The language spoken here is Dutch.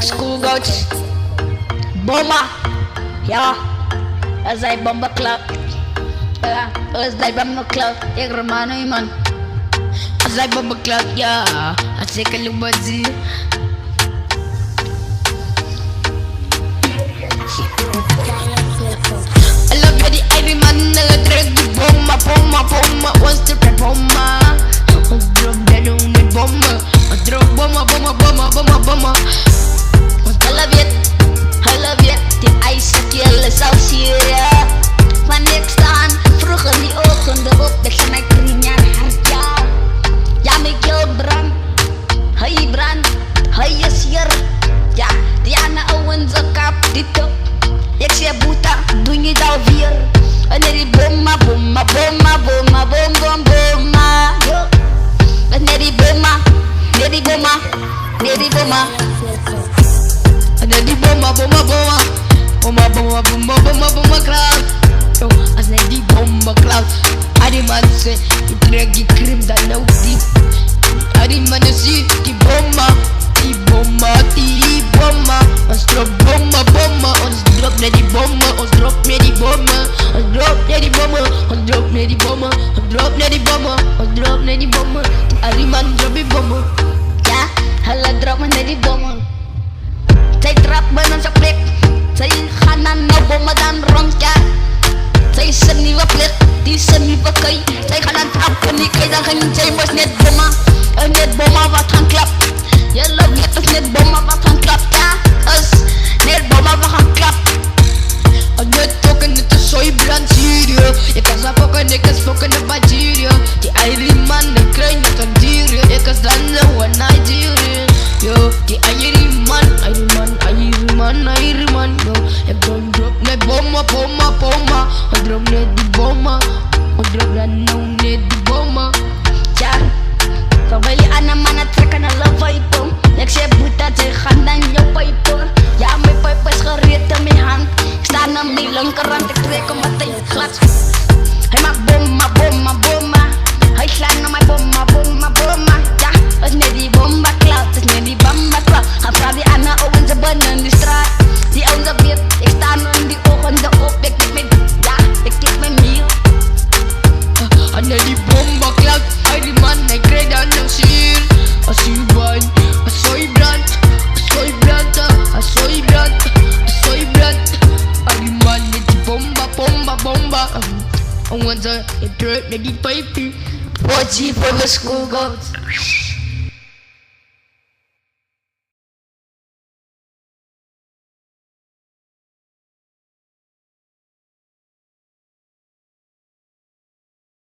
School goats. Bomba. Ja. Als hij bomba klap. Ja. Als hij bomba klap. Ik romano man. Als hij bomba klap. Ja. Als ik een lubazi. I love you, the Iron Man, I drag the bomba, bomba, bomba, wants to play bomba. I drop that on the bomba, I drop bomba, bomba, bomba, bomba, bomba. I love you, die ijzerkeel is al hier. Wanneer ik staan, vroeg in die ogen erop, dat je mij kriem, ja, hart, ja. Ja, mijn keel brand, hij brand, hij is hier. Ja, die aan de ouwen zijn kap, die top. Ik zie Buta, doe je dat weer? En die bomma, bomma, bomma, bomma, bom, bom, bomma. En die bomma, die bomma, die bomma. En die bomma, bomma, bomma, bomma, bomma, bomma, bomma, bomma, cloud. Yo, als net die bomma cloud. Die man zei, ik trek die krim dan nou diep. Die man zie, die bomma, die bomma, die bomma. Ons drop bomma, bomma, ons drop net die bomma, ons drop net die bomma, ons drop net die bomma, ons drop net die bomma, ons drop net die bomma, ons drop net die bomma. Die man drop die bomma. Ja, hulle drop net die bomma. Zij trap bij ons op plek. Zij gaan naar nou bommen dan rond, ja. Zij is een nieuwe plek, die is een nieuwe kei. Zij gaan aan trappen, die kei dan geen zij was net bommen. En net bommen wat gaan klap. Je loopt net als net bommen wat gaan klap, ja. Als net bommen wat gaan klap. En net token net een soy brand Syrië. Je kan zo fokken, ik kan fokken de Nigeria. Die Iron Man, die krijg net een dier. Ik kan dan nou een Nigeria. Yo, die Iron Man, Iron Man, Iron Man, Iron Man. Yo, ik don't drop net bomma, bomma, bomma. Ik drop net die bomma. Ik drop dan nou net die bomma. Ja, terwijl je aan een man het trekken naar de pijpen. Ik zeg Buta, zij gaan dan jouw pijpen. Ja, mijn pijp is gereed in mijn hand. Ik sta aan mijn linkerhand, ik trek hem meteen glad. Hij maakt bomma, bomma, bomma. Hij slaat naar mijn bomma, bomma, bomma. Ja, het is net die bomba cloud, het is net die bomba cloud. Gaan vragen die aan de ogen, ze binnen in die straat. Die ogen ze weet, ik sta in die ogen erop. Ik klik mijn, ja, ik klik mijn miel. En net die bomba cloud, die man, hij krijgt dan een ziel. Als je brand, als je brand, als je brand, als je brand, als je brand. Die man met die bomba, bomba, bomba. I want to drip, make it pipey. 4G for the school goats.